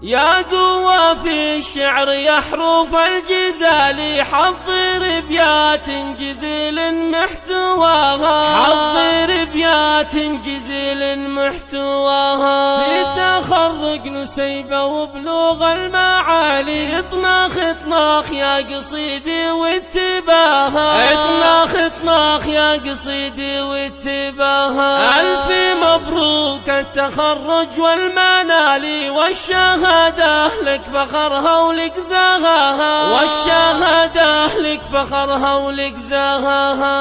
يا قوة في الشعر يا حروف الجزال، حضر ابيات جزيل محتواها، حضر ابيات جزيل محتواها، في تخرج نسيبه وبلوغ المعالي، اطناخ اطناخ يا قصيدي واتباها، اطناخ اطناخ يا قصيدي واتباها. الف مبروك التخرج والمنال، والشهادة لك فخرها ولك زهاها، والشهادة لك فخرها ولك زهاها.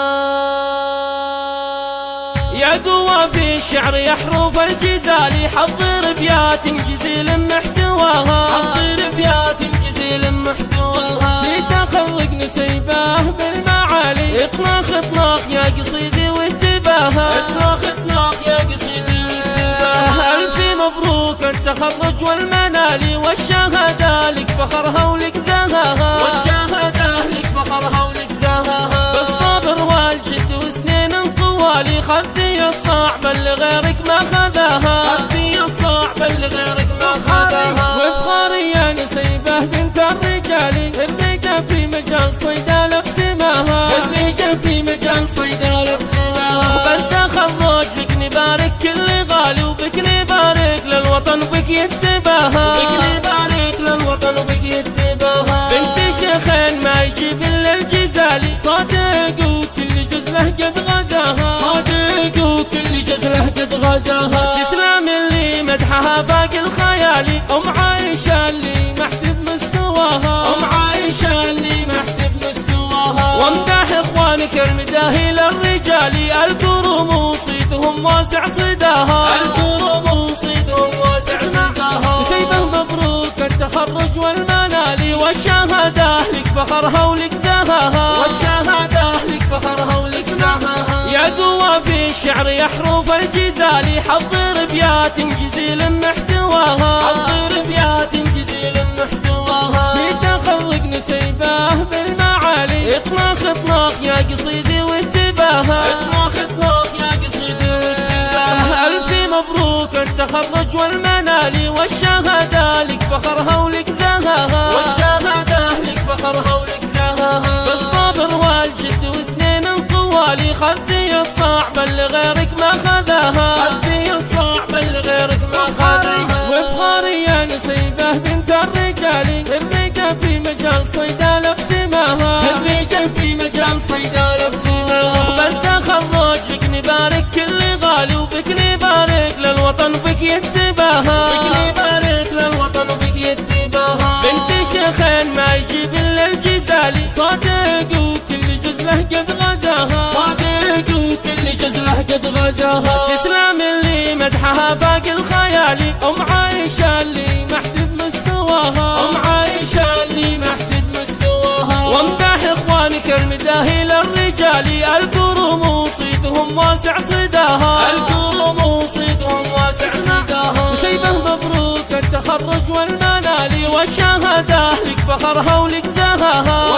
يا قوة في الشعر يا حروف الجزال، حضر ابيات جزيل محتواها، حضر ابيات جزيل محتواها، في تخرج نسيبه بالمعالي، اطناخ اطناخ يا قصيدي واتباها، اطناخ اطناخ يا قصيدي واتباها. الف مبروك التخرج والمنال، والشهادة لك فخرها ولك زهاها، والشهادة لك فخرها ولك زهاها. بالصبر والجد وسنين طوالي، خذي الصعب اللي غيرك ما خذاها، خذي الصعب اللي غيرك ما خذاها. وافخري يا نسيبه بنت الرجال، الرجال في مجال صيدلة بسماها، الرجال في مجال صيدلة بسماها. بالتخرج لك نبارك كل غالي، وبك نبارك للوطن وبك يتباها، وبك نبارك للوطن وبك يتباها. بنت شيخين ما يجيب الا الجزالي، صادق وكل جزله قد غزاها، صادق وكل جزله قد غزاها. تسلم اللي مدحها فاق الخيالي، ام عايشة اللي محتب مستواها، ام عايشة اللي محتب مستواها. وامدح اخوانك المداهي للرجال، القروم صيتهم واسع صداها، القروم صيتهم واسع صداها. نسيبه مبروك التخرج والمنال، والشهادة لك فخرها ولك زهاها، والشهادة لك فخرها ولك زهاها. يا قوة في الشعر يا حروف الجزال، حضر ابيات جزيل محتواها، حضر ابيات جزيل محتواها، في تخرج نسيبه بالمعالي، اطناخ اطناخ يا قصيدي واتباها، اطناخ اطناخ يا قصيدي واتباها. الف مبروك التخرج والمنال، والشهادة لك فخرها ولك زهاها، والشهادة لك فخرها ولك زهاها. بالصبر والجد وسنين طوالي، خذي الصعب اللي غيرك ما خذاها، خذي الصعب اللي غيرك ما خذاها. وافخري يا نسيبه بنت الرجال، الرجال في مجال صيدلة بسماها، الرجال في مجال صيدلة بسماها. بالتخرج لك نبارك كل غالي، وبك نبارك للوطن وبك يتباها، بك نبارك للوطن وبك يتباها. بنت شيخين ما يجيب الا الجزالي، صادق وكل جزله قد غزاها، صادق وكل جزله قد غزاها. تسلم اللي مدحها فاق الخيالي، ام عايشة اللي محتب مستواها، ام عايشة اللي محتب مستواها. وامدح اخوانك المداهي للرجال، القروم صيتهم واسع صداها، القروم صيتهم واسع صداها. نسيبه مبروك التخرج والمنال، والشهادة لك فخرها ولك زهاها،